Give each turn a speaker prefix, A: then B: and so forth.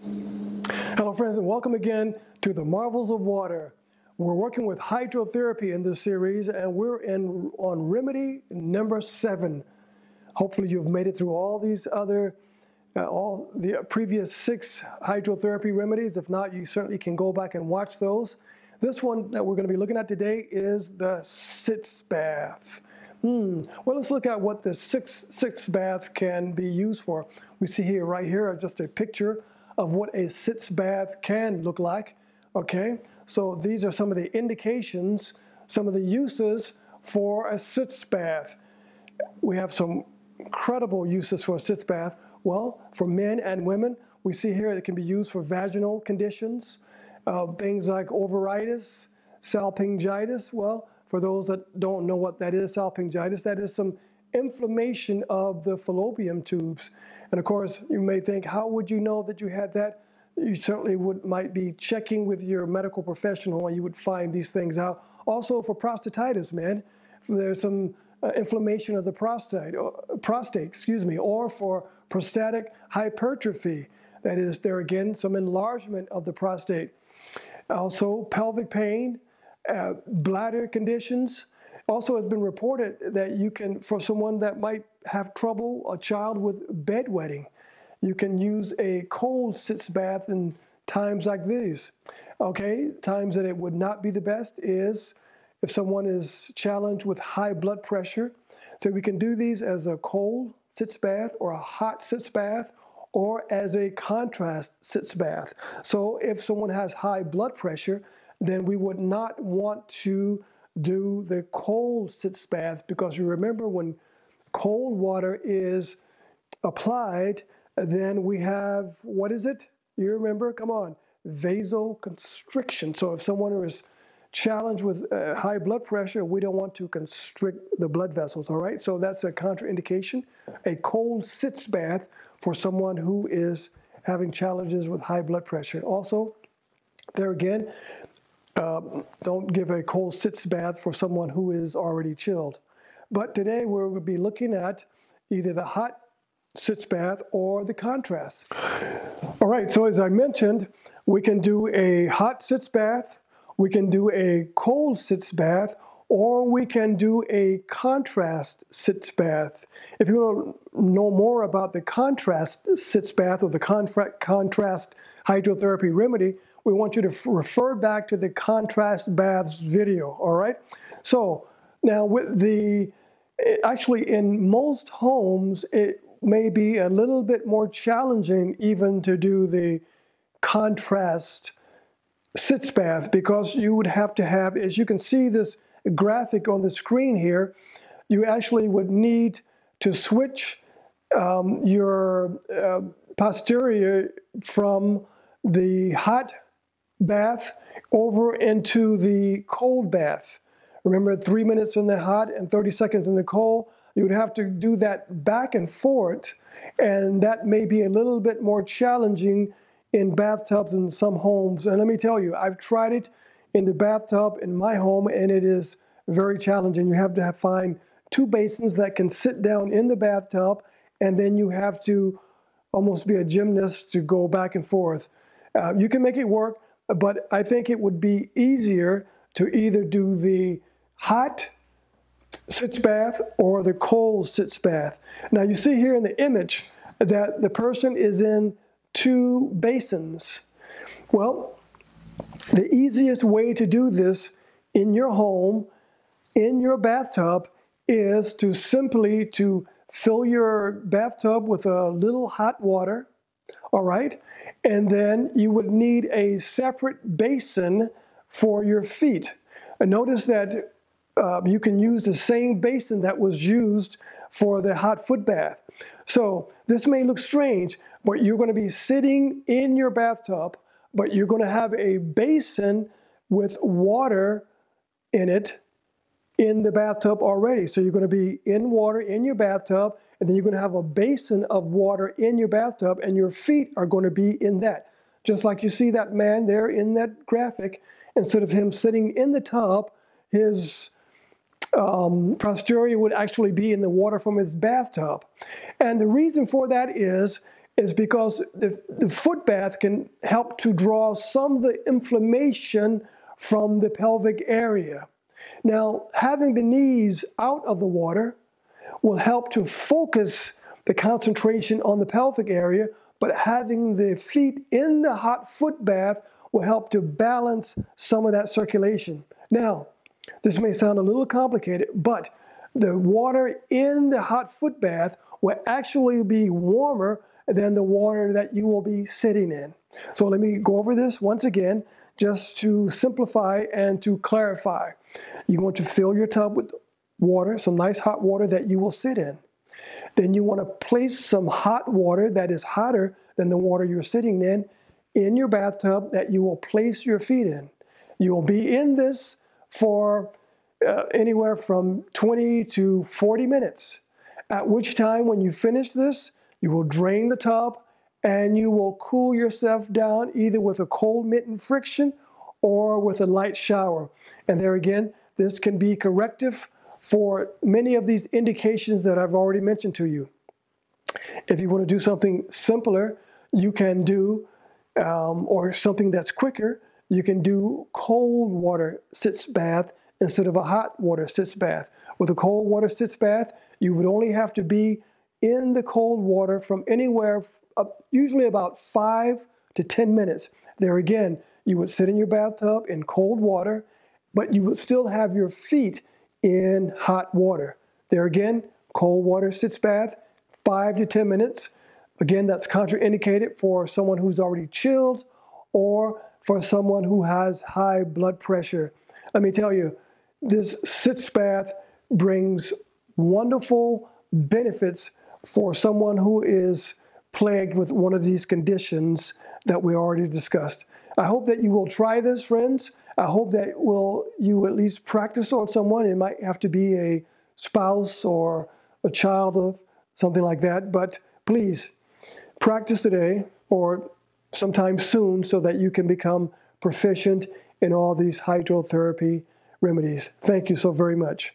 A: Hello friends, and welcome again to the Marvels of Water. We're working with hydrotherapy in this series, and we're on remedy number 7. Hopefully you've made it through all these other, all the previous 6 hydrotherapy remedies. If not, you certainly can go back and watch those. This one that we're going to be looking at today is the sitz bath. Well, let's look at what the sitz bath can be used for. We see here, right here, just a picture of what a sitz bath can look like, okay? So these are some of the indications, some of the uses for a sitz bath. We have some incredible uses for a sitz bath. Well, for men and women, we see here it can be used for vaginal conditions, things like ovaritis, salpingitis. Well, for those that don't know what that is, salpingitis, that is some inflammation of the fallopian tubes. And of course, you may think, how would you know that you had that? You certainly might be checking with your medical professional, and you would find these things out. Also for prostatitis, man, there's some inflammation of the prostate, or for prostatic hypertrophy. That is, there again, some enlargement of the prostate. Also pelvic pain, bladder conditions. Also, it's been reported that you can, for someone that might have trouble, a child with bedwetting, you can use a cold sitz bath in times like these. Okay, times that it would not be the best is if someone is challenged with high blood pressure. So we can do these as a cold sitz bath or a hot sitz bath or as a contrast sitz bath. So if someone has high blood pressure, then we would not want to do the cold sitz bath, because you remember when cold water is applied, then we have, what is it? You remember? Come on, vasoconstriction. So if someone is challenged with high blood pressure, we don't want to constrict the blood vessels, all right? So that's a contraindication, a cold sitz bath for someone who is having challenges with high blood pressure. Also, there again, don't give a cold sitz bath for someone who is already chilled. But today we're going to be looking at either the hot sitz bath or the contrast. All right, so as I mentioned, we can do a hot sitz bath, we can do a cold sitz bath, or we can do a contrast sitz bath. If you want to know more about the contrast sitz bath or the contrast hydrotherapy remedy, we want you to refer back to the contrast baths video, all right? So now with actually in most homes, it may be a little bit more challenging even to do the contrast sitz bath, because you would have to have, as you can see this graphic on the screen here, you actually would need to switch your posterior from the hot bath over into the cold bath. Remember, 3 minutes in the hot and 30 seconds in the cold. You would have to do that back and forth, and that may be a little bit more challenging in bathtubs in some homes. And let me tell you, I've tried it in the bathtub in my home, and it is very challenging. You have to find 2 basins that can sit down in the bathtub, and then you have to almost be a gymnast to go back and forth. You can make it work, but I think it would be easier to either do the hot sitz bath or the cold sitz bath. Now you see here in the image that the person is in 2 basins. Well, the easiest way to do this in your home, in your bathtub, is to simply fill your bathtub with a little hot water, all right? And then you would need a separate basin for your feet. And notice that you can use the same basin that was used for the hot foot bath. So this may look strange, but you're going to be sitting in your bathtub, but you're going to have a basin with water in it in the bathtub already. So you're going to be in water in your bathtub, and then you're going to have a basin of water in your bathtub, and your feet are going to be in that. Just like you see that man there in that graphic, instead of him sitting in the tub, his posterior would actually be in the water from his bathtub. And the reason for that is is because the foot bath can help to draw some of the inflammation from the pelvic area. Now, having the knees out of the water will help to focus the concentration on the pelvic area, but having the feet in the hot foot bath will help to balance some of that circulation. Now, this may sound a little complicated, but the water in the hot foot bath will actually be warmer than the water that you will be sitting in. So let me go over this once again, just to simplify and to clarify. You want to fill your tub with water, some nice hot water that you will sit in. Then you want to place some hot water that is hotter than the water you're sitting in your bathtub that you will place your feet in. You will be in this for anywhere from 20 to 40 minutes, at which time when you finish this, you will drain the tub and you will cool yourself down either with a cold mitten friction or with a light shower. And there again, this can be corrective for many of these indications that I've already mentioned to you. If you want to do something simpler, you can do, or something that's quicker, you can do cold water sitz bath instead of a hot water sitz bath. With a cold water sitz bath, you would only have to be in the cold water from anywhere up, usually about 5 to 10 minutes. There again, you would sit in your bathtub in cold water, but you would still have your feet in hot water. There again, cold water sitz bath, 5 to 10 minutes. Again, that's contraindicated for someone who's already chilled or for someone who has high blood pressure. Let me tell you, this sitz bath brings wonderful benefits for someone who is plagued with one of these conditions that we already discussed. I hope that you will try this, friends. I hope that you at least practice on someone. It might have to be a spouse or a child of something like that, but please practice today or sometime soon so that you can become proficient in all these hydrotherapy remedies. Thank you so very much.